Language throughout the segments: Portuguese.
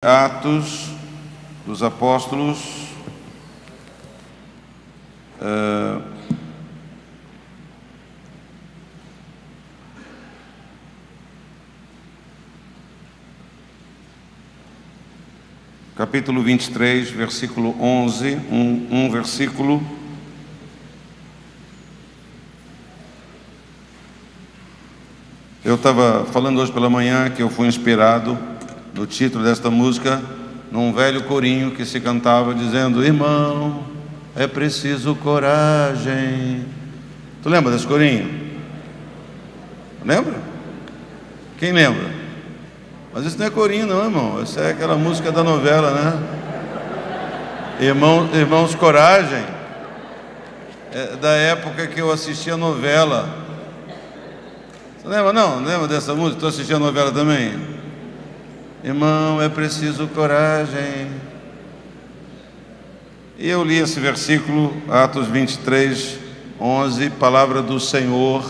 Atos dos Apóstolos, capítulo 23, versículo 11, um versículo. Eu estava falando hoje pela manhã que eu fui inspirado no título desta música num velho corinho que se cantava dizendo: irmão, é preciso coragem. Tu lembra desse corinho? Lembra? Quem lembra? Mas isso não é corinho não, irmão. Isso é aquela música da novela, né? Irmãos, coragem. É da época que eu assistia a novela. Você lembra não? Lembra dessa música? Tu assistia a novela também? Irmão, é preciso coragem. E eu li esse versículo, Atos 23, 11, palavra do Senhor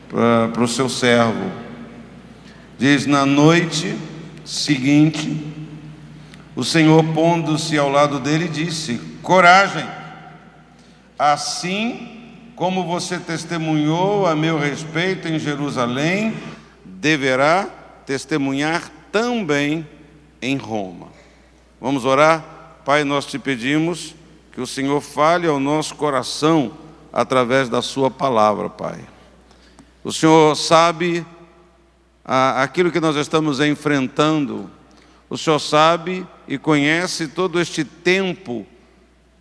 para o seu servo. Diz: na noite seguinte, o Senhor, pondo-se ao lado dele, disse: coragem, assim como você testemunhou a meu respeito em Jerusalém, deverá testemunhar também em Roma. Vamos orar? Pai, nós te pedimos que o Senhor fale ao nosso coração através da sua palavra, Pai. O Senhor sabe aquilo que nós estamos enfrentando. O Senhor sabe e conhece todo este tempo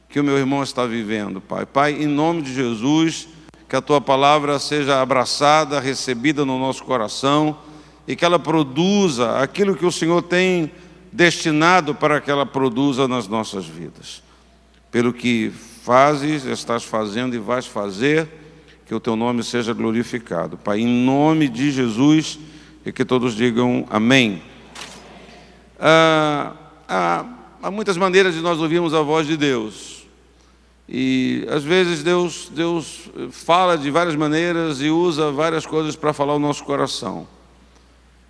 que o meu irmão está vivendo, Pai. Pai, em nome de Jesus, que a tua palavra seja abraçada, recebida no nosso coração, e que ela produza aquilo que o Senhor tem destinado para que ela produza nas nossas vidas. Pelo que fazes, estás fazendo e vais fazer, que o teu nome seja glorificado. Pai, em nome de Jesus, e que todos digam amém. Há muitas maneiras de nós ouvirmos a voz de Deus. E às vezes Deus fala de várias maneiras e usa várias coisas para falar ao nosso coração.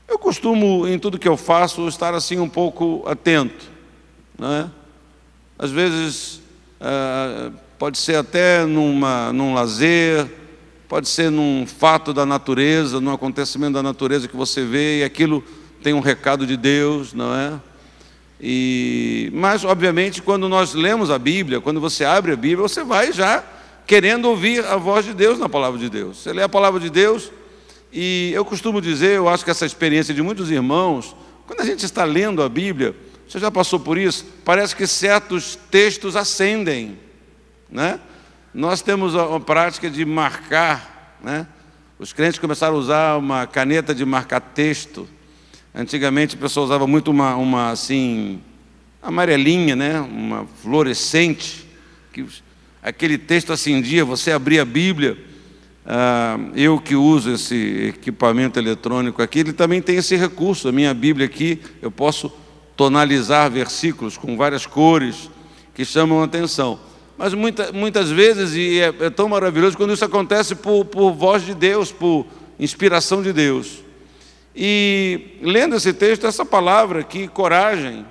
Eu costumo, em tudo que eu faço, estar assim um pouco atento, né? Às vezes pode ser até num lazer, pode ser num fato da natureza, num acontecimento da natureza que você vê e aquilo tem um recado de Deus, não é? Mas, obviamente, quando nós lemos a Bíblia, quando você abre a Bíblia, você vai já querendo ouvir a voz de Deus na palavra de Deus. Você lê a palavra de Deus. E eu costumo dizer, eu acho que essa experiência de muitos irmãos, quando a gente está lendo a Bíblia, você já passou por isso? Parece que certos textos acendem, né? Nós temos a prática de marcar, né? Os crentes começaram a usar uma caneta de marcar texto. Antigamente a pessoa usava muito uma assim, amarelinha, né? Uma fluorescente, que aquele texto acendia, você abria a Bíblia. Eu que uso esse equipamento eletrônico aqui, ele também tem esse recurso. A minha Bíblia aqui, eu posso tonalizar versículos com várias cores que chamam a atenção. Mas muitas vezes, e é tão maravilhoso quando isso acontece por voz de Deus, por inspiração de Deus. E lendo esse texto, essa palavra aqui, coragem,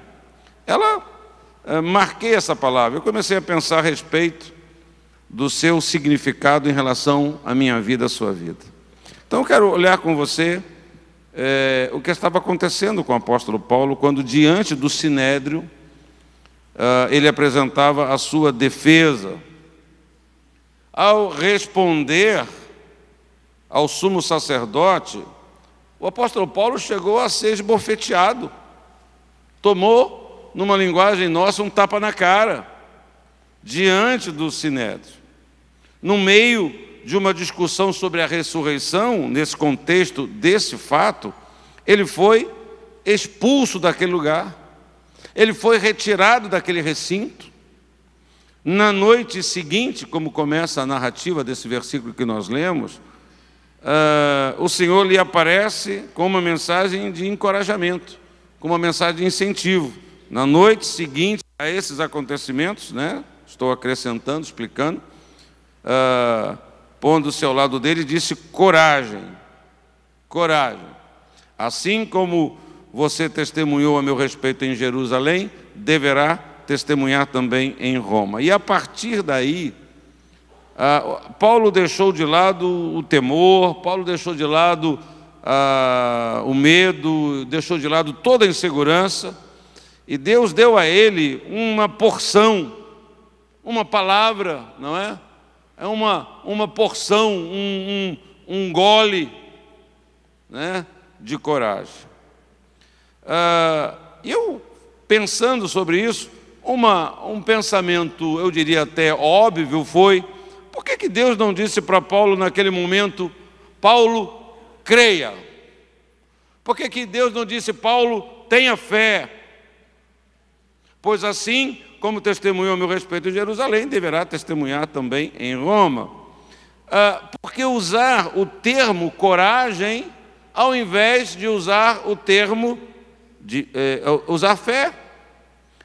marquei essa palavra. Eu comecei a pensar a respeito do seu significado em relação à minha vida, à sua vida. Então eu quero olhar com você o que estava acontecendo com o apóstolo Paulo quando, diante do Sinédrio, ele apresentava a sua defesa. Ao responder ao sumo sacerdote, o apóstolo Paulo chegou a ser esbofeteado. Tomou, numa linguagem nossa, um tapa na cara, diante do Sinédrio. No meio de uma discussão sobre a ressurreição, nesse contexto desse fato, ele foi expulso daquele lugar, ele foi retirado daquele recinto. Na noite seguinte, como começa a narrativa desse versículo que nós lemos, o Senhor lhe aparece com uma mensagem de encorajamento, com uma mensagem de incentivo. Na noite seguinte a esses acontecimentos, né? Estou acrescentando, explicando, pondo-se ao lado dele, disse: coragem, coragem. Assim como você testemunhou a meu respeito em Jerusalém, deverá testemunhar também em Roma. E a partir daí, Paulo deixou de lado o temor, Paulo deixou de lado o medo, deixou de lado toda a insegurança, e Deus deu a ele uma porção, uma palavra, não é? É uma porção, um gole, né, de coragem. Eu, pensando sobre isso, um pensamento, eu diria até óbvio, foi: por que Deus não disse para Paulo naquele momento, Paulo, creia? Por que Deus não disse, Paulo, tenha fé? Pois assim como testemunhou a meu respeito em Jerusalém, deverá testemunhar também em Roma. Porque usar o termo coragem, ao invés de usar o termo usar fé?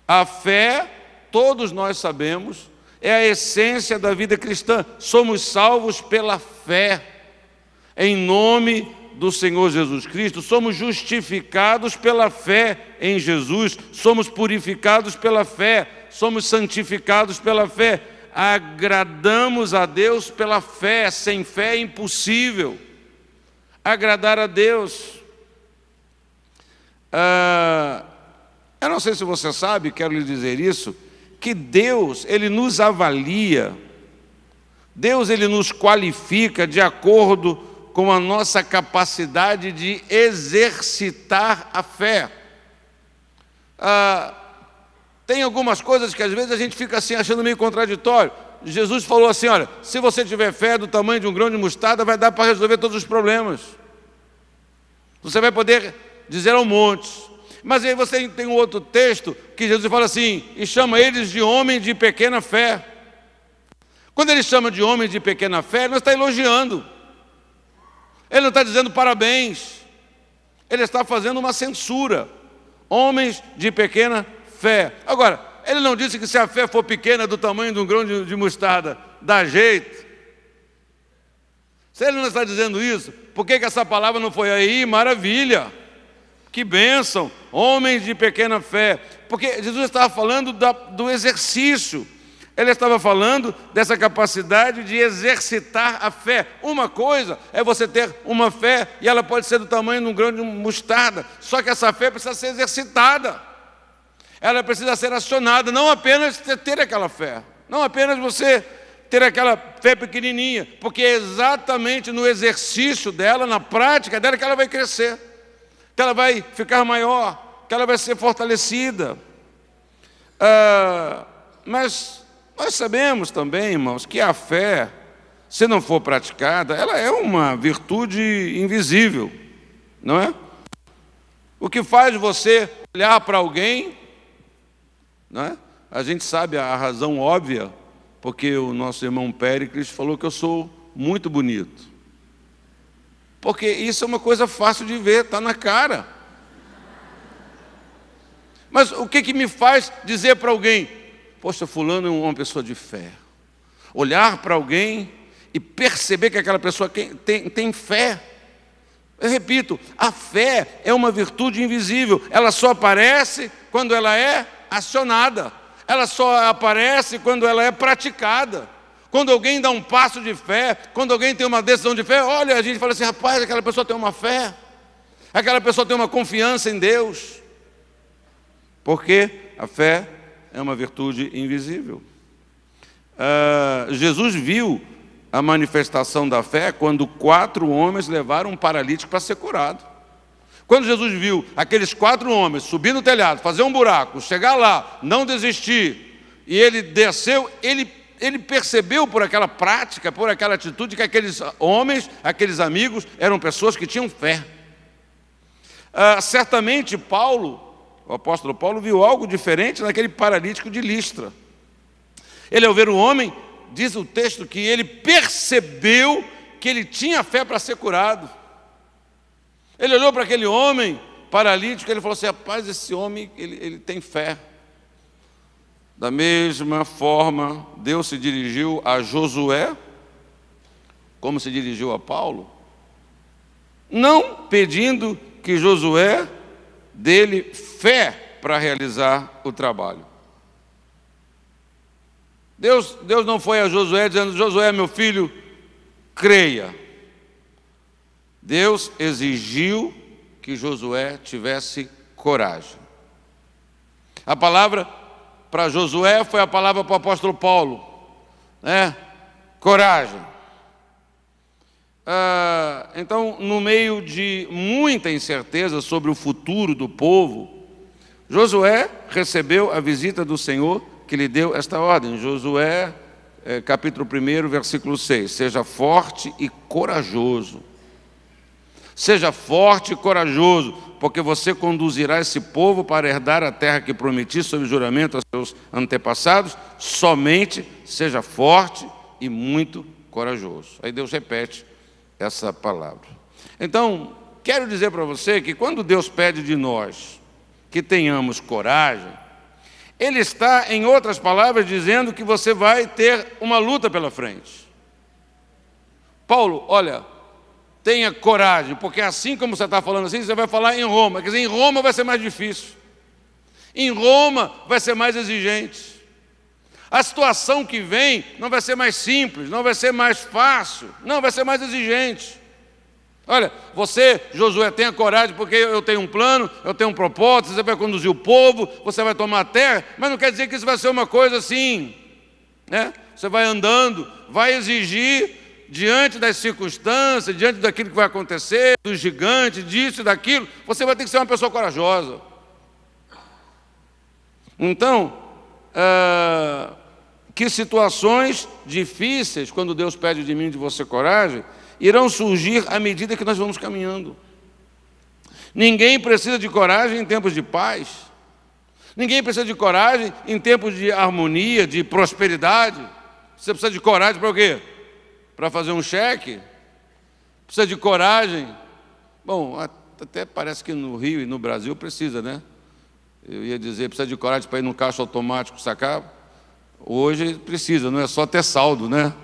A fé, todos nós sabemos, é a essência da vida cristã. Somos salvos pela fé, em nome do Senhor Jesus Cristo. Somos justificados pela fé em Jesus. Somos purificados pela fé. Somos santificados pela fé. Agradamos a Deus pela fé. Sem fé é impossível agradar a Deus. Eu não sei se você sabe, quero lhe dizer isso, que Deus, Ele nos avalia, Deus, Ele nos qualifica de acordo com a nossa capacidade de exercitar a fé. Tem algumas coisas que às vezes a gente fica assim achando meio contraditório. Jesus falou assim, olha, se você tiver fé do tamanho de um grão de mostarda, vai dar para resolver todos os problemas. Você vai poder dizer ao monte. Mas aí você tem um outro texto que Jesus fala assim, e chama eles de homem de pequena fé. Quando ele chama de homem de pequena fé, ele não está elogiando. Ele não está dizendo parabéns. Ele está fazendo uma censura. Homens de pequena fé. Agora, ele não disse que se a fé for pequena do tamanho de um grão de mostarda, dá jeito. Se ele não está dizendo isso, por que essa palavra não foi aí? Maravilha! Que bênção! Homens de pequena fé. Porque Jesus estava falando do exercício. Ele estava falando dessa capacidade de exercitar a fé. Uma coisa é você ter uma fé e ela pode ser do tamanho de um grão de mostarda. Só que essa fé precisa ser exercitada. Ela precisa ser acionada, não apenas ter aquela fé. Não apenas você ter aquela fé pequenininha. Porque é exatamente no exercício dela, na prática dela, que ela vai crescer. Que ela vai ficar maior, que ela vai ser fortalecida. Mas nós sabemos também, irmãos, que a fé, se não for praticada, ela é uma virtude invisível, não é? O que faz você olhar para alguém, não é? A gente sabe a razão óbvia, porque o nosso irmão Péricles falou que eu sou muito bonito. Porque isso é uma coisa fácil de ver, está na cara. Mas o que me faz dizer para alguém, poxa, fulano é uma pessoa de fé? Olhar para alguém e perceber que aquela pessoa tem fé. Eu repito, a fé é uma virtude invisível. Ela só aparece quando ela é acionada. Ela só aparece quando ela é praticada. Quando alguém dá um passo de fé, quando alguém tem uma decisão de fé, olha, a gente fala assim, rapaz, aquela pessoa tem uma fé, aquela pessoa tem uma confiança em Deus. Porque a fé é uma virtude invisível. Jesus viu a manifestação da fé quando 4 homens levaram um paralítico para ser curado. Quando Jesus viu aqueles 4 homens subir no telhado, fazer um buraco, chegar lá, não desistir, e ele desceu, ele percebeu por aquela prática, por aquela atitude, que aqueles homens, aqueles amigos, eram pessoas que tinham fé. Certamente o apóstolo Paulo viu algo diferente naquele paralítico de Listra. Ele, ao ver o homem, diz o texto que ele percebeu que ele tinha fé para ser curado. Ele olhou para aquele homem paralítico e ele falou assim, rapaz, esse homem, ele tem fé. Da mesma forma, Deus se dirigiu a Josué, como se dirigiu a Paulo, não pedindo que Josué dele fé para realizar o trabalho. Deus não foi a Josué dizendo: Josué, meu filho, creia. Deus exigiu que Josué tivesse coragem. A palavra para Josué foi a palavra para o apóstolo Paulo, né? Coragem. Então, no meio de muita incerteza sobre o futuro do povo, Josué recebeu a visita do Senhor, que lhe deu esta ordem. Josué, capítulo 1, versículo 6. Seja forte e corajoso. Seja forte e corajoso, porque você conduzirá esse povo para herdar a terra que prometi sob juramento aos seus antepassados. Somente seja forte e muito corajoso. Aí Deus repete essa palavra. Então, quero dizer para você que quando Deus pede de nós que tenhamos coragem, Ele está, em outras palavras, dizendo que você vai ter uma luta pela frente. Paulo, olha, tenha coragem, porque assim como você está falando assim, você vai falar em Roma. Quer dizer, em Roma vai ser mais difícil. Em Roma vai ser mais exigente. A situação que vem não vai ser mais simples, não vai ser mais fácil, não, vai ser mais exigente. Olha, você, Josué, tenha coragem, porque eu tenho um plano, eu tenho um propósito, você vai conduzir o povo, você vai tomar a terra, mas não quer dizer que isso vai ser uma coisa assim, né? Você vai andando, vai exigir, diante das circunstâncias, diante daquilo que vai acontecer, dos gigantes, disso e daquilo, você vai ter que ser uma pessoa corajosa. Então, que situações difíceis, quando Deus pede de mim e de você coragem, irão surgir à medida que nós vamos caminhando. Ninguém precisa de coragem em tempos de paz. Ninguém precisa de coragem em tempos de harmonia, de prosperidade. Você precisa de coragem para o quê? Para fazer um cheque? Precisa de coragem? Bom, até parece que no Rio e no Brasil precisa, né? Eu ia dizer, precisa de coragem para ir no caixa automático sacar. Hoje precisa, não é só ter saldo, né?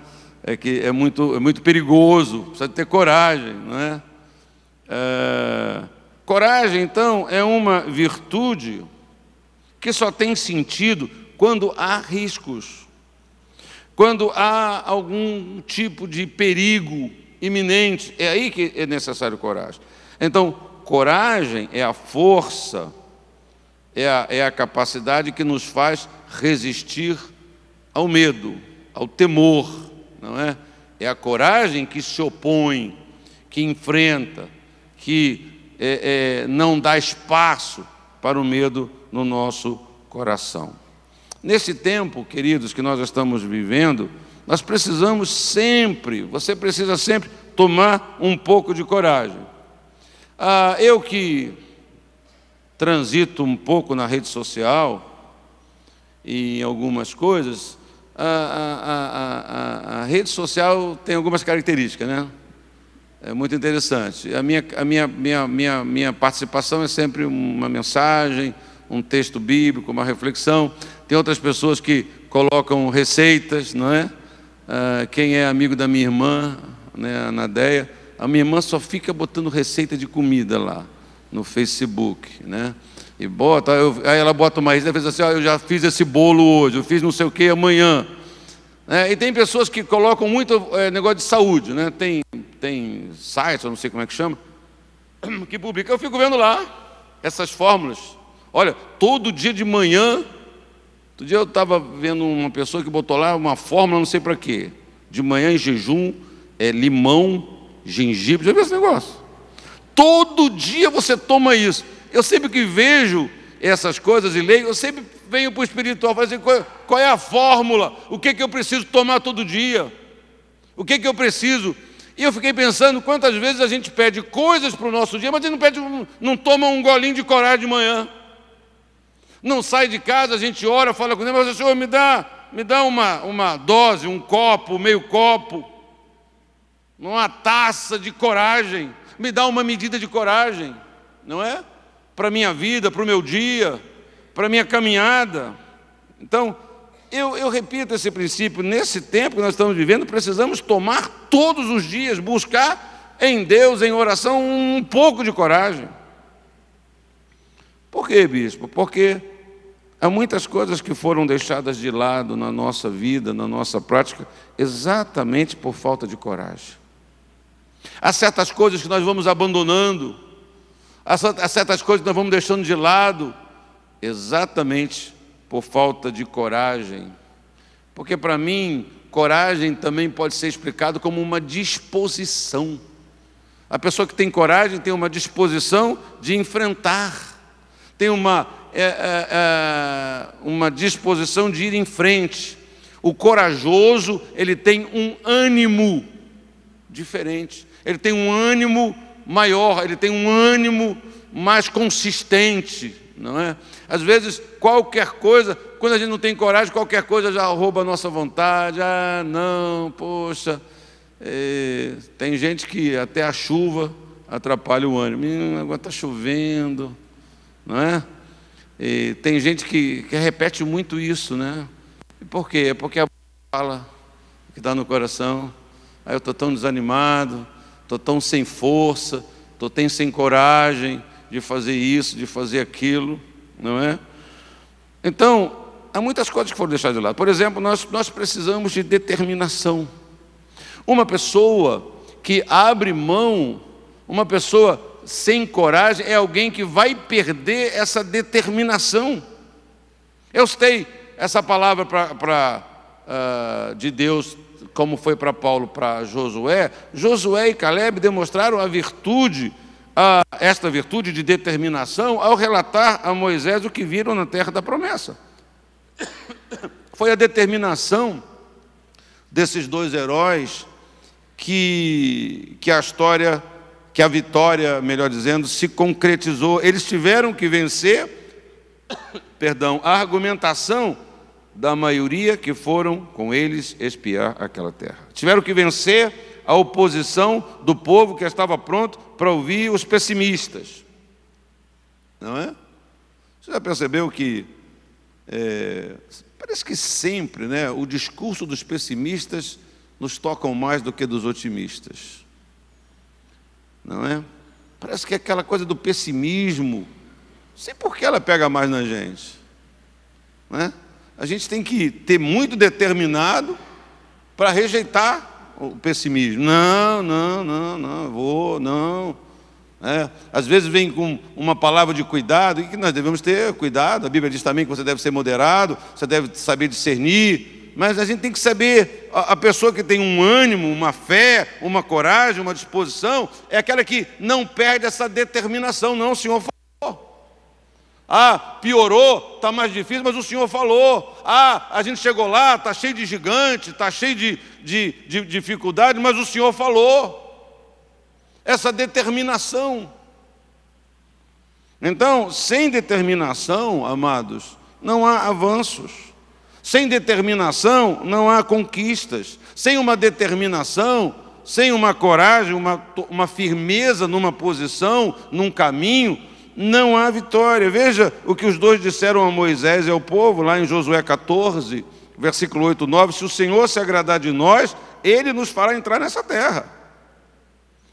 É que é muito perigoso, precisa ter coragem, não é? Coragem, então, é uma virtude que só tem sentido quando há riscos, quando há algum tipo de perigo iminente. É aí que é necessário coragem. Então, coragem é a força, é a capacidade que nos faz resistir ao medo, ao temor, não é? É a coragem que se opõe, que enfrenta, que não dá espaço para o medo no nosso coração. Nesse tempo, queridos, que nós estamos vivendo, nós precisamos sempre, você precisa sempre tomar um pouco de coragem. Eu que transito um pouco na rede social e em algumas coisas, a rede social tem algumas características, né? É muito interessante. A minha participação é sempre uma mensagem, um texto bíblico, uma reflexão. Tem outras pessoas que colocam receitas, não é? Quem é amigo da minha irmã, né, a Nadeia, a minha irmã só fica botando receita de comida lá no Facebook, né? E bota, aí ela bota uma receita e fez assim: eu já fiz esse bolo hoje, eu fiz não sei o que amanhã. E tem pessoas que colocam muito negócio de saúde, né? Tem sites, eu não sei como é que chama, que publica. Eu fico vendo lá essas fórmulas. Olha, todo dia de manhã, outro dia eu estava vendo uma pessoa que botou lá uma fórmula, não sei para quê. De manhã em jejum, limão, gengibre, já viu esse negócio? Todo dia você toma isso. Eu sempre que vejo essas coisas e leio, eu sempre venho para o espiritual, fazer qual é a fórmula, o que eu preciso tomar todo dia, o que eu preciso. E eu fiquei pensando quantas vezes a gente pede coisas para o nosso dia, mas a gente não toma um golinho de coragem de manhã. Não sai de casa, a gente ora, fala com Deus, mas o Senhor me dá uma dose, um copo, meio copo, uma taça de coragem, me dá uma medida de coragem, não é? Para a minha vida, para o meu dia, para a minha caminhada. Então, eu repito esse princípio, nesse tempo que nós estamos vivendo, precisamos tomar todos os dias, buscar em Deus, em oração, um pouco de coragem. Por quê, bispo? Porque há muitas coisas que foram deixadas de lado na nossa vida, na nossa prática, exatamente por falta de coragem. Há certas coisas que nós vamos abandonando, há certas coisas que nós vamos deixando de lado, exatamente por falta de coragem. Porque para mim, coragem também pode ser explicado como uma disposição. A pessoa que tem coragem tem uma disposição de enfrentar, tem uma disposição de ir em frente. O corajoso, ele tem um ânimo diferente, ele tem um ânimo maior, ele tem um ânimo mais consistente, não é? Às vezes, qualquer coisa, quando a gente não tem coragem, qualquer coisa já rouba a nossa vontade. Ah, não, poxa, tem gente que até a chuva atrapalha o ânimo. Agora está chovendo, não é? E tem gente que repete muito isso, né? E por quê? É porque a fala que está no coração. Aí eu estou tão desanimado, estou tão sem força, estou tão sem coragem de fazer isso, de fazer aquilo, não é? Então, há muitas coisas que foram deixadas de lado. Por exemplo, nós precisamos de determinação. Uma pessoa que abre mão, uma pessoa sem coragem, é alguém que vai perder essa determinação. Eu citei essa palavra de Deus, como foi para Paulo, para Josué. Josué e Caleb demonstraram a virtude, esta virtude de determinação, ao relatar a Moisés o que viram na terra da promessa. Foi a determinação desses dois heróis que a vitória, melhor dizendo, se concretizou. Eles tiveram que vencer, a argumentação da maioria que foram com eles espiar aquela terra. Tiveram que vencer a oposição do povo que estava pronto para ouvir os pessimistas. Não é? Você já percebeu que parece que sempre, né, o discurso dos pessimistas nos tocam mais do que dos otimistas. Não é? Parece que é aquela coisa do pessimismo, não sei por que ela pega mais na gente, não é? A gente tem que ter muito determinado para rejeitar o pessimismo. Não. Às vezes vem com uma palavra de cuidado, e que nós devemos ter cuidado. A Bíblia diz também que você deve ser moderado, você deve saber discernir. Mas a gente tem que saber, a pessoa que tem um ânimo, uma fé, uma coragem, uma disposição, é aquela que não perde essa determinação. Não, o Senhor falou. Piorou, está mais difícil, mas o Senhor falou. A gente chegou lá, está cheio de gigante, está cheio de dificuldade, mas o Senhor falou. Essa determinação. Então, sem determinação, amados, não há avanços. Sem determinação, não há conquistas. Sem uma determinação, sem uma coragem, uma firmeza numa posição, num caminho, não há vitória. Veja o que os dois disseram a Moisés e ao povo, lá em Josué 14, versículo 8 e 9. Se o Senhor se agradar de nós, Ele nos fará entrar nessa terra,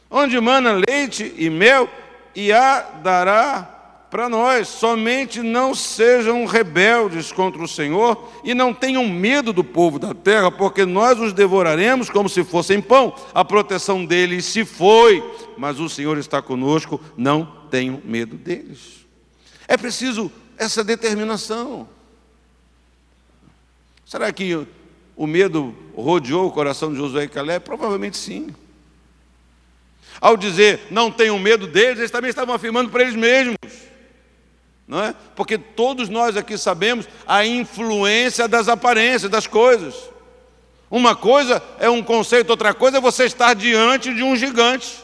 onde mana leite e mel, e a dará para nós. Somente não sejam rebeldes contra o Senhor e não tenham medo do povo da terra, porque nós os devoraremos como se fossem pão. A proteção deles se foi, mas o Senhor está conosco, não tenham medo deles. É preciso essa determinação. Será que o medo rodeou o coração de Josué e Caleb? Provavelmente sim. Ao dizer não tenham medo deles, eles também estavam afirmando para eles mesmos, não é? Porque todos nós aqui sabemos a influência das aparências, das coisas. Uma coisa é um conceito, outra coisa é você estar diante de um gigante.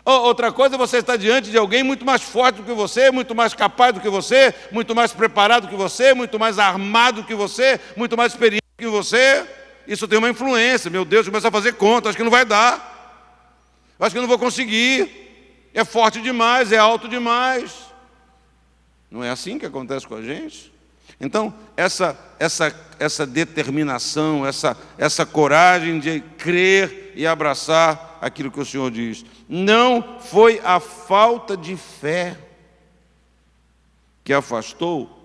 Outra coisa é você estar diante de alguém muito mais forte do que você, muito mais capaz do que você, muito mais preparado do que você, muito mais armado do que você, muito mais experiente do que você. Isso tem uma influência. Meu Deus, começa a fazer conta, acho que não vai dar. Acho que eu não vou conseguir. É forte demais, é alto demais. Não é assim que acontece com a gente? Então, essa determinação, essa coragem de crer e abraçar aquilo que o Senhor diz. Não foi a falta de fé. que afastou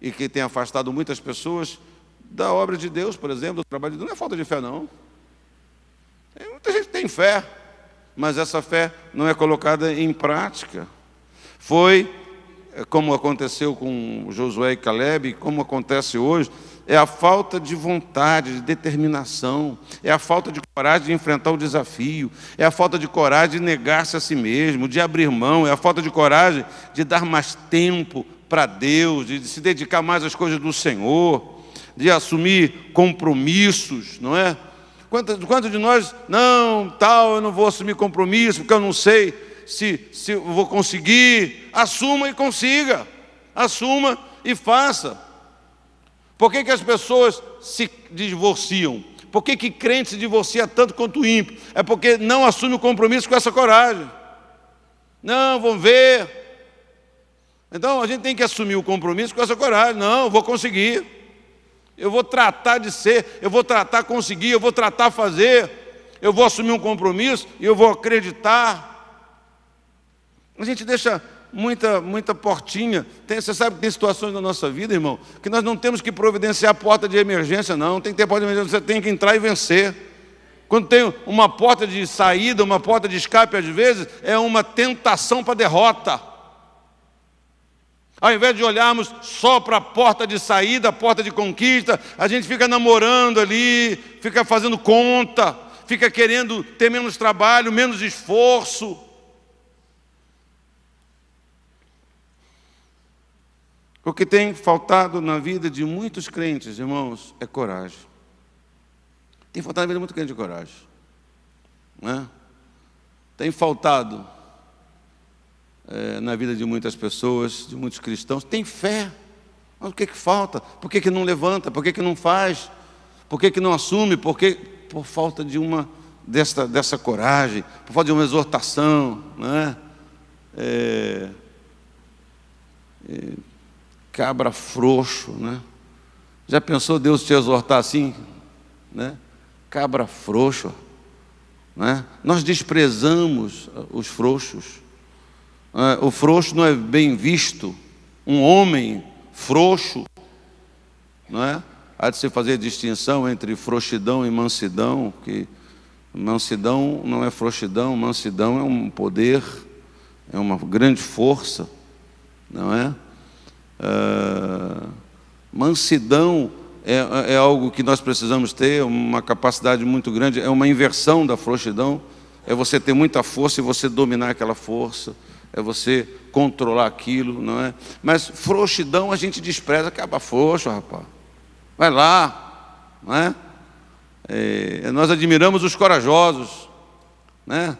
e que tem afastado muitas pessoas da obra de Deus, por exemplo, do trabalho de Deus. Não é falta de fé, não. Muita gente tem fé, mas essa fé não é colocada em prática. Foi, como aconteceu com Josué e Caleb, como acontece hoje, é a falta de vontade, de determinação, é a falta de coragem de enfrentar o desafio, é a falta de coragem de negar-se a si mesmo, de abrir mão, é a falta de coragem de dar mais tempo para Deus, de se dedicar mais às coisas do Senhor, de assumir compromissos, não é? Quantos de nós, eu não vou assumir compromisso, porque eu não sei se eu vou conseguir. Assuma e consiga, assuma e faça. Por que as pessoas se divorciam? Por que crente se divorcia tanto quanto o ímpio? É porque não assume o compromisso com essa coragem. Não, vamos ver. Então a gente tem que assumir o compromisso com essa coragem. Não, eu vou conseguir. Eu vou tratar de ser, eu vou tratar de conseguir, eu vou tratar de fazer. Eu vou assumir um compromisso e eu vou acreditar. A gente deixa muita portinha. Você sabe que tem situações na nossa vida, irmão, que nós não temos que providenciar a porta de emergência, não. Tem que ter porta de emergência, você tem que entrar e vencer. Quando tem uma porta de saída, uma porta de escape, às vezes, é uma tentação para derrota. Ao invés de olharmos só para a porta de saída, a porta de conquista, a gente fica namorando ali, fica fazendo conta, fica querendo ter menos trabalho, menos esforço. O que tem faltado na vida de muitos crentes, irmãos, é coragem. Tem faltado na vida de muitos crentes de coragem, né? Tem faltado na vida de muitas pessoas, de muitos cristãos. Tem fé, mas o que falta? Por que não levanta? Por que não faz? Por que não assume? Por falta de dessa coragem, por falta de uma exortação, né? Cabra frouxo, né? Já pensou Deus te exortar assim, né? Cabra frouxo, né? Nós desprezamos os frouxos. O frouxo não é bem visto. Um homem frouxo, não é? Há de se fazer distinção entre frouxidão e mansidão, que mansidão não é frouxidão, mansidão é um poder, é uma grande força, não é? Mansidão é algo que nós precisamos ter, uma capacidade muito grande, é uma inversão da frouxidão, é você ter muita força e você dominar aquela força, é você controlar aquilo, não é? Mas frouxidão a gente despreza, acaba frouxo, rapaz, vai lá, não é? Nós admiramos os corajosos, né?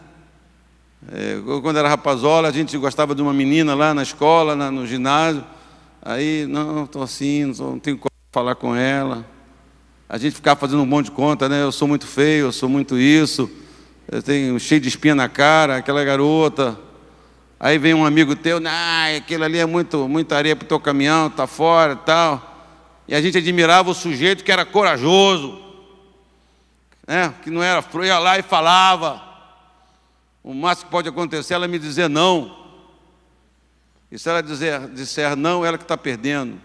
Quando era rapazola, a gente gostava de uma menina lá na escola, no ginásio. Aí, não, estou assim, não tenho como falar com ela. A gente ficava fazendo um monte de conta, né? Eu sou muito feio, eu sou muito isso, eu tenho cheio de espinha na cara, aquela garota. Aí vem um amigo teu, aquilo ali é muita areia para o teu caminhão, está fora e tal. E a gente admirava o sujeito que era corajoso, né? Que não era frouxo, ia lá e falava. O máximo que pode acontecer é ela me dizer não. E se ela disser não, ela que está perdendo,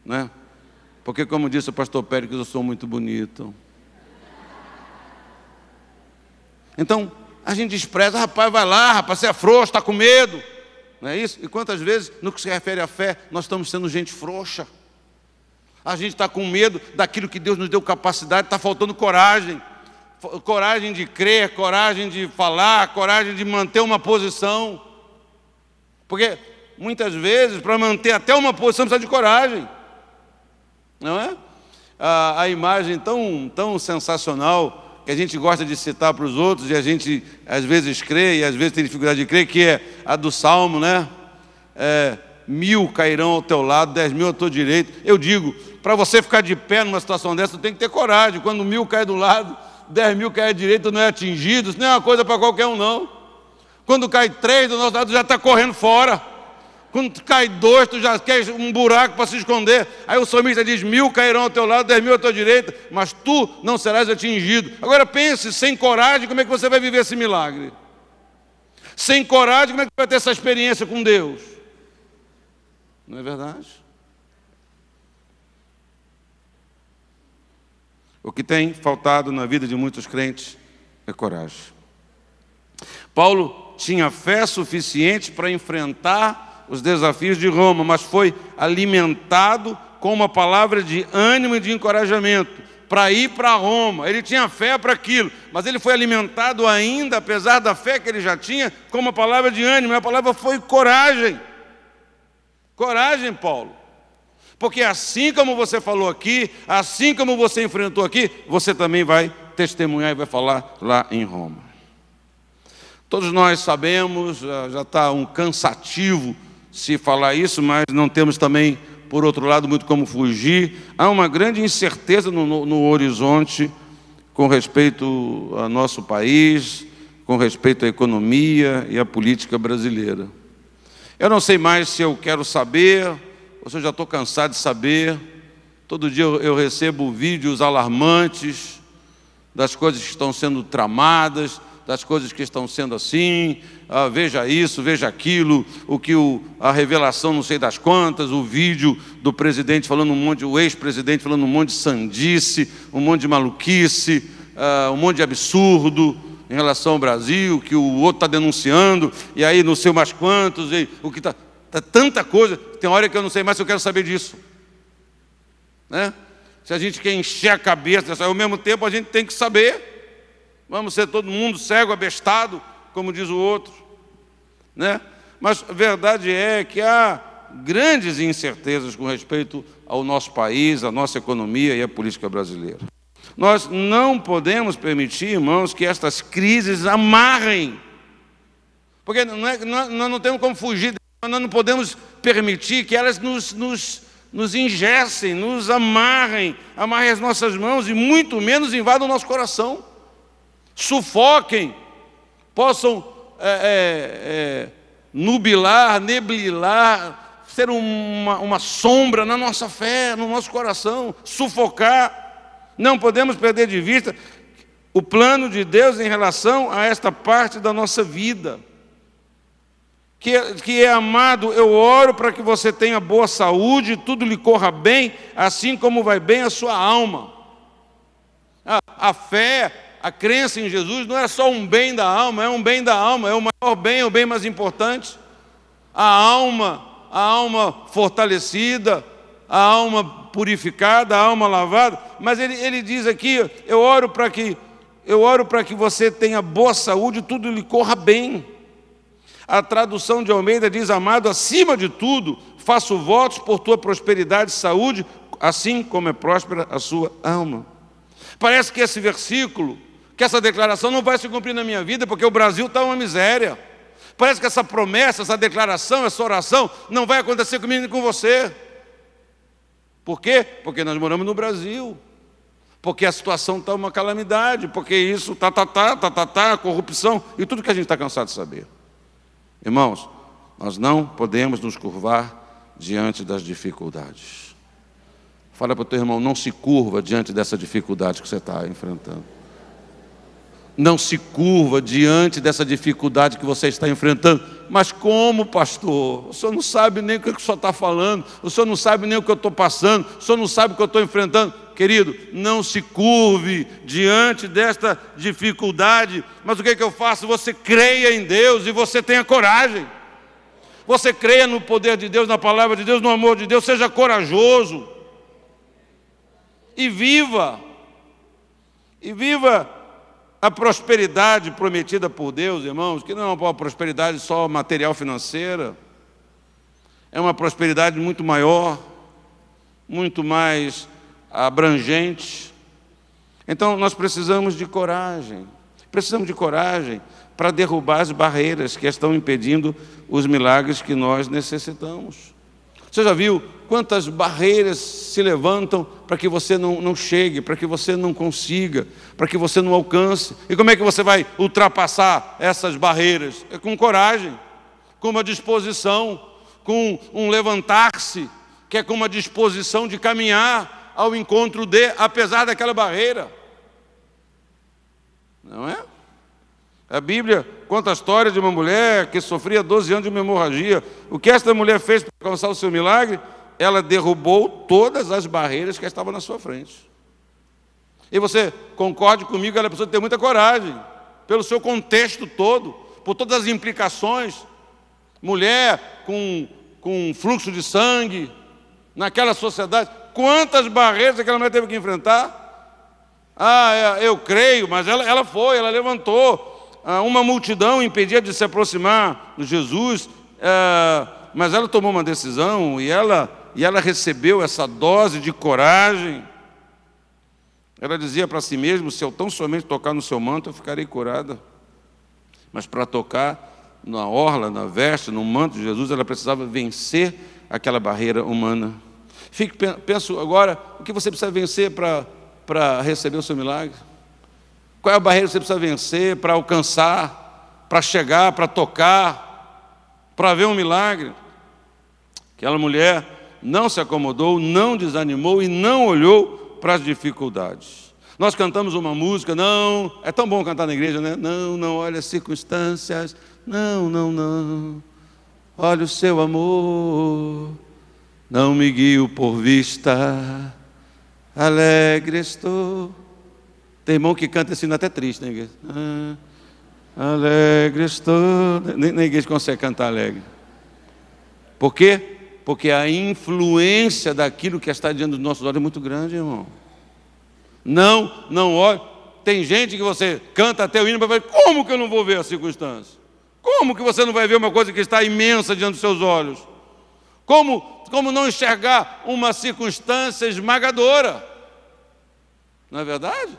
né? Porque, como disse o pastor Pérez, eu sou muito bonito. Então, a gente despreza, rapaz, vai lá, rapaz, você é frouxo, está com medo. Não é isso? E quantas vezes, no que se refere à fé, nós estamos sendo gente frouxa. A gente está com medo daquilo que Deus nos deu capacidade, está faltando coragem. Coragem de crer, coragem de falar, coragem de manter uma posição. Porque muitas vezes, para manter até uma posição, precisa de coragem, não é? A imagem tão sensacional que a gente gosta de citar para os outros e a gente às vezes crê e às vezes tem dificuldade de crer, que é a do Salmo, né? 1000 cairão ao teu lado, 10.000 ao teu direito. Eu digo, para você ficar de pé numa situação dessa, tem que ter coragem. Quando 1000 cai do lado, 10.000 cai à direita, não é atingido. Isso não é uma coisa para qualquer um, não. Quando cai 3 do nosso lado, já está correndo fora. Quando cai 2, tu já quer um buraco para se esconder. Aí o salmista diz, 1000 cairão ao teu lado, 10.000 à tua direita, mas tu não serás atingido. Agora pense, sem coragem, como é que você vai viver esse milagre? Sem coragem, como é que vai ter essa experiência com Deus? Não é verdade? O que tem faltado na vida de muitos crentes é coragem. Paulo tinha fé suficiente para enfrentar os desafios de Roma, mas foi alimentado com uma palavra de ânimo e de encorajamento para ir para Roma. Ele tinha fé para aquilo, mas ele foi alimentado ainda, apesar da fé que ele já tinha, com uma palavra de ânimo. E a palavra foi coragem. Coragem, Paulo. Porque assim como você falou aqui, assim como você enfrentou aqui, você também vai testemunhar e vai falar lá em Roma. Todos nós sabemos, já está um cansativo se falar isso, mas não temos também, por outro lado, muito como fugir. Há uma grande incerteza no horizonte com respeito ao nosso país, com respeito à economia e à política brasileira. Eu não sei mais se eu quero saber, ou se eu já estou cansado de saber. Todo dia eu recebo vídeos alarmantes das coisas que estão sendo tramadas, das coisas que estão sendo assim, veja isso, veja aquilo, a revelação não sei das quantas, o vídeo do presidente falando um monte, o ex-presidente falando um monte de sandice, um monte de maluquice, um monte de absurdo em relação ao Brasil, que o outro está denunciando, e aí não sei mais quantos, e o que está... Tanta coisa, tem hora que eu não sei mais se eu quero saber disso, né? Se a gente quer encher a cabeça, ao mesmo tempo a gente tem que saber, vamos ser todo mundo cego, abestado, como diz o outro, né? Mas a verdade é que há grandes incertezas com respeito ao nosso país, à nossa economia e à política brasileira. Nós não podemos permitir, irmãos, que estas crises amarrem, porque nós não temos como fugir. Nós não podemos permitir que elas nos engessem, nos amarrem as nossas mãos e muito menos invadam o nosso coração, sufoquem, possam neblilar, ser uma sombra na nossa fé, no nosso coração, sufocar. Não podemos perder de vista o plano de Deus em relação a esta parte da nossa vida. Que é amado, eu oro para que você tenha boa saúde, tudo lhe corra bem, assim como vai bem a sua alma. A fé, a crença em Jesus não é só um bem da alma, é um bem da alma, é o maior bem, é o bem mais importante. A alma fortalecida, a alma purificada, a alma lavada. Mas ele diz aqui, eu oro para que você tenha boa saúde, tudo lhe corra bem. A tradução de Almeida diz, amado, acima de tudo, faço votos por tua prosperidade e saúde, assim como é próspera a sua alma. Parece que esse versículo, que essa declaração não vai se cumprir na minha vida, porque o Brasil está uma miséria. Parece que essa promessa, essa declaração, essa oração, não vai acontecer comigo nem com você. Por quê? Porque nós moramos no Brasil. Porque a situação está uma calamidade, porque isso, corrupção, e tudo que a gente está cansado de saber. Irmãos, nós não podemos nos curvar diante das dificuldades. Fala para o teu irmão, não se curva diante dessa dificuldade que você está enfrentando. Não se curva diante dessa dificuldade que você está enfrentando. Mas como, pastor? O senhor não sabe nem o que o senhor está falando, o senhor não sabe nem o que eu estou passando, o senhor não sabe o que eu estou enfrentando. Querido, não se curve diante desta dificuldade. Mas o que eu faço? Você creia em Deus e você tenha coragem. Você creia no poder de Deus, na palavra de Deus, no amor de Deus. Seja corajoso. E viva. E viva a prosperidade prometida por Deus, irmãos, que não é uma prosperidade só material financeira. É uma prosperidade muito maior, muito mais abrangente. Então nós precisamos de coragem para derrubar as barreiras que estão impedindo os milagres que nós necessitamos. Você já viu quantas barreiras se levantam para que você não chegue, para que você não consiga, para que você não alcance? E como é que você vai ultrapassar essas barreiras? É com coragem, com uma disposição, com um levantar-se, que é com uma disposição de caminhar ao encontro apesar daquela barreira. Não é? A Bíblia conta a história de uma mulher que sofria 12 anos de uma hemorragia. O que esta mulher fez para alcançar o seu milagre? Ela derrubou todas as barreiras que estavam na sua frente. E você concorde comigo, ela precisa ter muita coragem, pelo seu contexto todo, por todas as implicações. Mulher com fluxo de sangue, naquela sociedade, quantas barreiras aquela mulher teve que enfrentar? Eu creio, mas ela levantou. Uma multidão impedia de se aproximar de Jesus, mas ela tomou uma decisão e ela recebeu essa dose de coragem. Ela dizia para si mesma: se eu tão somente tocar no seu manto, eu ficarei curada. Mas para tocar na orla, na veste, no manto de Jesus, ela precisava vencer aquela barreira humana. Penso agora, o que você precisa vencer para receber o seu milagre? Qual é a barreira que você precisa vencer para alcançar, para chegar, para tocar, para ver um milagre? Aquela mulher não se acomodou, não desanimou e não olhou para as dificuldades. Nós cantamos uma música, não, é tão bom cantar na igreja, né? Não olha as circunstâncias, não, olha o seu amor, não me guio por vista, alegre estou. Tem irmão que canta assim, até triste, né, igreja? Alegre estou. Nem na igreja consegue cantar alegre. Por quê? Porque a influência daquilo que está diante dos nossos olhos é muito grande, irmão. Não olha. Tem gente que você canta até o hino, mas como que eu não vou ver a circunstância? Como que você não vai ver uma coisa que está imensa diante dos seus olhos? Como não enxergar uma circunstância esmagadora? Não é verdade?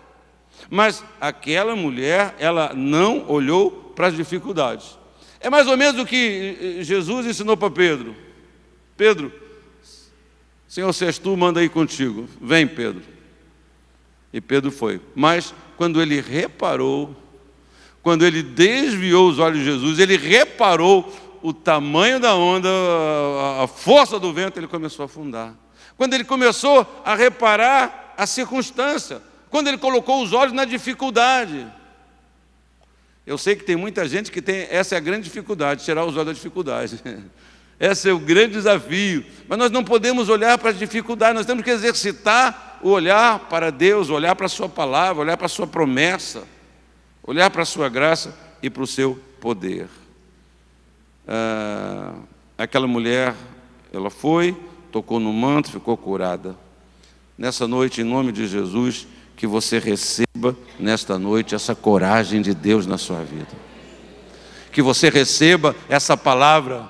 Mas aquela mulher, ela não olhou para as dificuldades. É mais ou menos o que Jesus ensinou para Pedro. Pedro, Senhor, se és tu, manda aí contigo. Vem, Pedro. E Pedro foi. Mas quando ele reparou, quando ele desviou os olhos de Jesus, ele reparou o tamanho da onda, a força do vento, ele começou a afundar. Quando ele começou a reparar a circunstância, quando ele colocou os olhos na dificuldade. Eu sei que tem muita gente que tem, essa é a grande dificuldade, tirar os olhos da dificuldade. Esse é o grande desafio. Mas nós não podemos olhar para as dificuldades, nós temos que exercitar o olhar para Deus, olhar para a sua palavra, olhar para a sua promessa, olhar para a sua graça e para o seu poder. Aquela mulher, ela foi, tocou no manto, ficou curada. Nessa noite, em nome de Jesus, que você receba nesta noite essa coragem de Deus na sua vida. Que você receba essa palavra,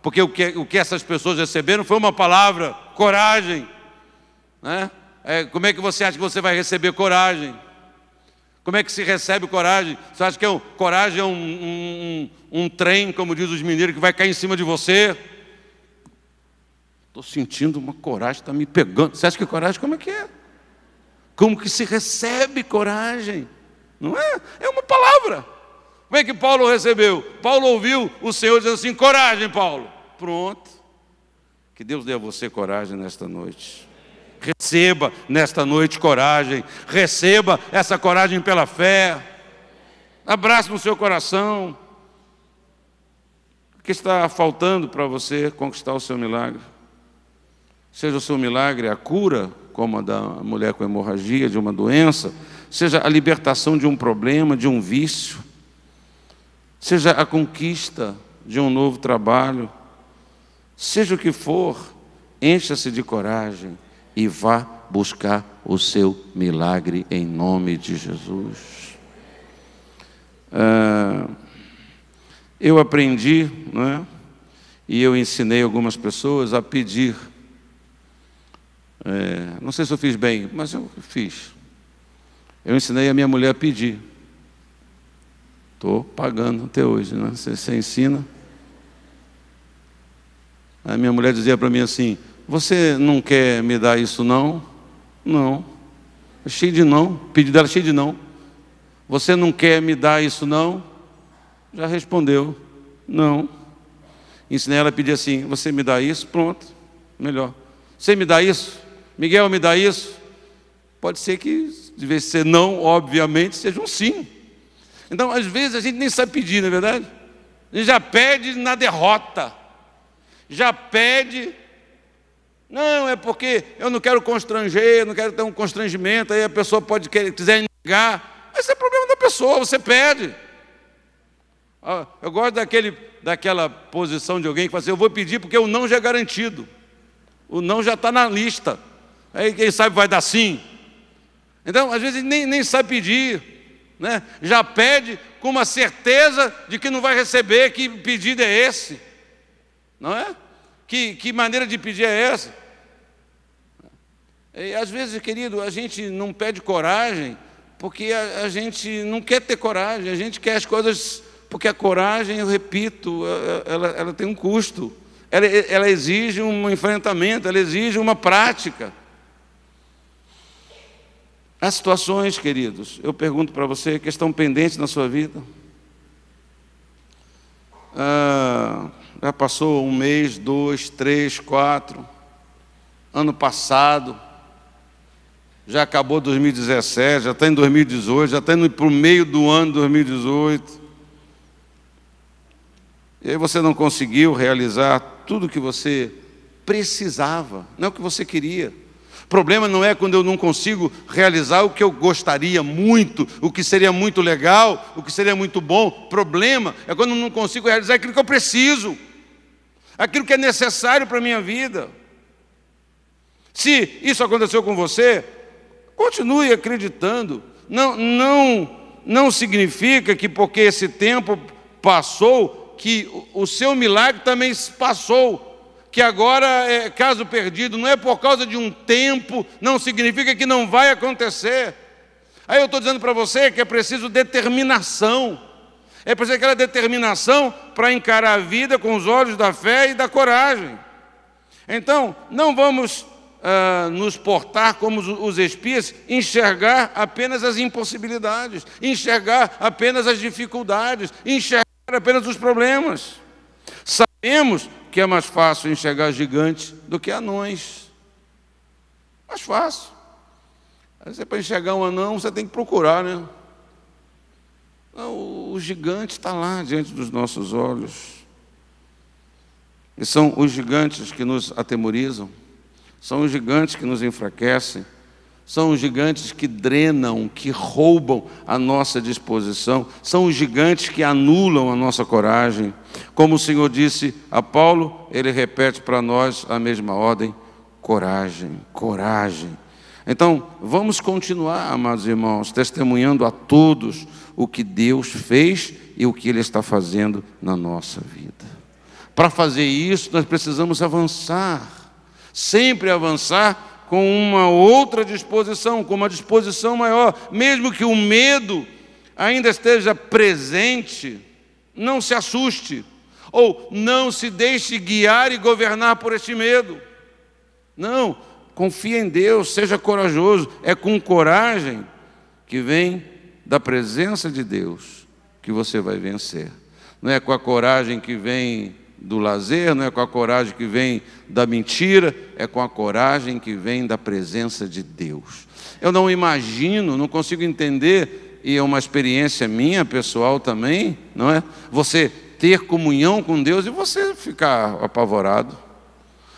porque o que essas pessoas receberam foi uma palavra, coragem, né? Como é que você acha que você vai receber coragem? Como é que se recebe coragem? Você acha que coragem é um trem, como diz os mineiros, que vai cair em cima de você? Estou sentindo uma coragem, está me pegando. Você acha que coragem como é que é? Como que se recebe coragem? Não é? É uma palavra. Como é que Paulo recebeu? Paulo ouviu o Senhor dizendo assim: coragem, Paulo. Pronto. Que Deus dê a você coragem nesta noite. Receba nesta noite coragem. Receba essa coragem pela fé. Abrace no seu coração. O que está faltando para você conquistar o seu milagre? Seja o seu milagre a cura, como a da mulher com hemorragia, de uma doença, seja a libertação de um problema, de um vício, seja a conquista de um novo trabalho, seja o que for, encha-se de coragem e vá buscar o seu milagre em nome de Jesus. Eu aprendi, não é? E eu ensinei algumas pessoas a pedir. Não sei se eu fiz bem, mas eu fiz. Eu ensinei a minha mulher a pedir. Estou pagando até hoje, né? Você ensina. A minha mulher dizia para mim assim: você não quer me dar isso não? Não. É cheio de não. O pedido dela é cheio de não. Você não quer me dar isso não? Já respondeu. Não. Ensinei ela a pedir assim: você me dá isso? Pronto. Melhor. Você me dá isso? Miguel, me dá isso? Pode ser que, de vez em ser não, obviamente, seja um sim. Então, às vezes, a gente nem sabe pedir, não é verdade? A gente já pede na derrota. Já pede... Não, é porque eu não quero constranger, eu não quero ter um constrangimento, aí a pessoa pode quiser negar. Mas esse é problema da pessoa, você pede. Eu gosto daquela posição de alguém que fala assim, eu vou pedir porque o não já é garantido. O não já está na lista. Aí quem sabe vai dar sim. Então, às vezes, nem sabe pedir, né? Já pede com uma certeza de que não vai receber. Que pedido é esse? Não é? Que maneira de pedir é essa? E, às vezes, querido, a gente não pede coragem porque a gente não quer ter coragem, a gente quer as coisas... Porque a coragem, eu repito, ela tem um custo. Ela exige um enfrentamento, ela exige uma prática. Há situações, queridos, eu pergunto para você, que estão pendentes na sua vida. Já passou 1 mês, 2, 3, 4, ano passado, já acabou 2017, já está em 2018, já está indo para o meio do ano 2018. E aí você não conseguiu realizar tudo o que você precisava, não é o que você queria. O problema não é quando eu não consigo realizar o que eu gostaria muito, o que seria muito legal, o que seria muito bom. O problema é quando eu não consigo realizar aquilo que eu preciso, aquilo que é necessário para a minha vida. Se isso aconteceu com você, continue acreditando. Não significa que porque esse tempo passou, que o seu milagre também passou, que agora é caso perdido. Não é por causa de um tempo, não significa que não vai acontecer. Aí eu estou dizendo para você que é preciso determinação, é preciso aquela determinação para encarar a vida com os olhos da fé e da coragem. Então, não vamos nos portar como os espias, enxergar apenas as impossibilidades, enxergar apenas as dificuldades, enxergar apenas os problemas. Sabemos que é mais fácil enxergar gigantes do que anões. Mais fácil. Para enxergar um anão, você tem que procurar, né? Não, o gigante está lá diante dos nossos olhos. E são os gigantes que nos atemorizam, são os gigantes que nos enfraquecem, são os gigantes que drenam, que roubam a nossa disposição, são os gigantes que anulam a nossa coragem. Como o Senhor disse a Paulo, Ele repete para nós a mesma ordem: coragem, coragem. Então, vamos continuar, amados irmãos, testemunhando a todos o que Deus fez e o que Ele está fazendo na nossa vida. Para fazer isso, nós precisamos avançar, sempre avançar, com uma outra disposição, com uma disposição maior. Mesmo que o medo ainda esteja presente, não se assuste, ou não se deixe guiar e governar por este medo. Não, confia em Deus, seja corajoso. É com coragem que vem da presença de Deus que você vai vencer. Não é com a coragem que vem do lazer, não é com a coragem que vem da mentira, é com a coragem que vem da presença de Deus. Eu não imagino, não consigo entender, e é uma experiência minha, pessoal também, não é? Você ter comunhão com Deus e você ficar apavorado.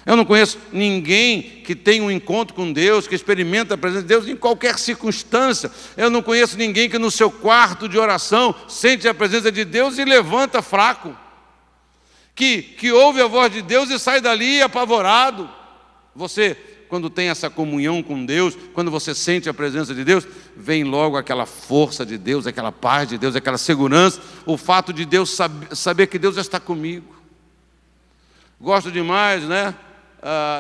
Eu não conheço ninguém que tenha um encontro com Deus, que experimenta a presença de Deus em qualquer circunstância. Eu não conheço ninguém que no seu quarto de oração sente a presença de Deus e levanta fraco. Que ouve a voz de Deus e sai dali apavorado. Você, quando tem essa comunhão com Deus, quando você sente a presença de Deus, vem logo aquela força de Deus, aquela paz de Deus, aquela segurança, o fato de Deus saber que Deus já está comigo. Gosto demais, né?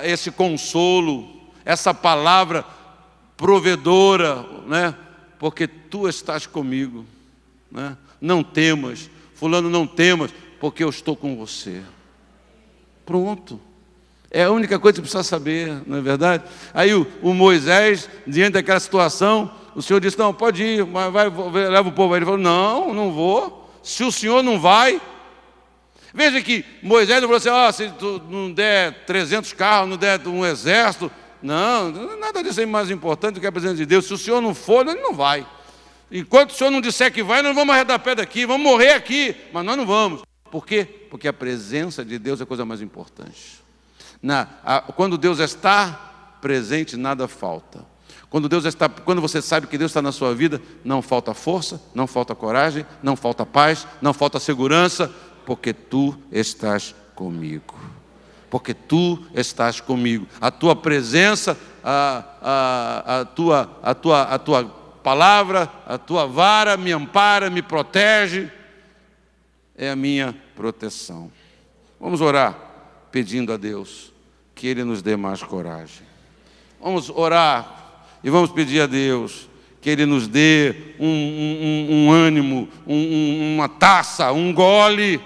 Esse consolo, essa palavra provedora, né? Porque tu estás comigo, né? Não temas, fulano, não temas, porque eu estou com você. Pronto. É a única coisa que precisa saber, não é verdade? Aí o Moisés, diante daquela situação, o Senhor disse: não, pode ir, mas leva o povo aí. Ele falou: não vou. Se o Senhor não vai. Veja que Moisés não falou assim: se tu não der 300 carros, não der um exército. Não, nada disso é mais importante do que a presença de Deus. Se o Senhor não for, ele não vai. Enquanto o Senhor não disser que vai, nós vamos arredar pé daqui, vamos morrer aqui, mas nós não vamos. Por quê? Porque a presença de Deus é a coisa mais importante. Quando Deus está presente, nada falta. Quando você sabe que Deus está na sua vida, não falta força, não falta coragem, não falta paz, não falta segurança, porque tu estás comigo. Porque tu estás comigo. A tua presença, a tua palavra, a tua vara me ampara, me protege, é a minha proteção. Vamos orar pedindo a Deus que Ele nos dê mais coragem. Vamos orar e vamos pedir a Deus que Ele nos dê um ânimo, uma taça, um gole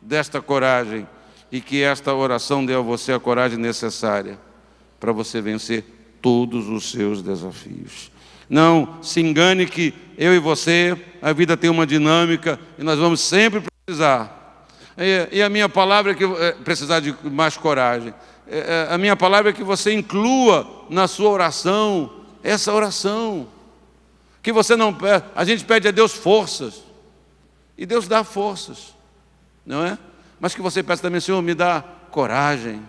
desta coragem, e que esta oração dê a você a coragem necessária para você vencer todos os seus desafios. Não se engane que eu e você, a vida tem uma dinâmica e nós vamos sempre precisar. E a minha palavra é que precisar de mais coragem. A minha palavra é que você inclua na sua oração essa oração. Que você não pede. A gente pede a Deus forças. E Deus dá forças, não é? Mas que você peça também, Senhor, me dá coragem.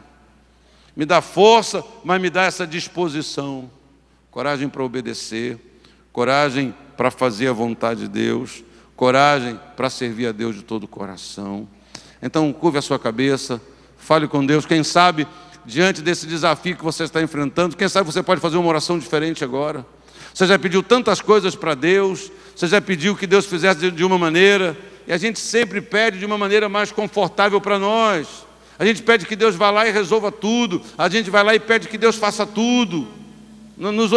Me dá força, mas me dá essa disposição. Coragem para obedecer, coragem para fazer a vontade de Deus, coragem para servir a Deus de todo o coração. Então, curve a sua cabeça, fale com Deus. Quem sabe, diante desse desafio que você está enfrentando, quem sabe você pode fazer uma oração diferente agora. Você já pediu tantas coisas para Deus, você já pediu que Deus fizesse de uma maneira, e a gente sempre pede de uma maneira mais confortável para nós. A gente pede que Deus vá lá e resolva tudo, a gente vai lá e pede que Deus faça tudo. Nos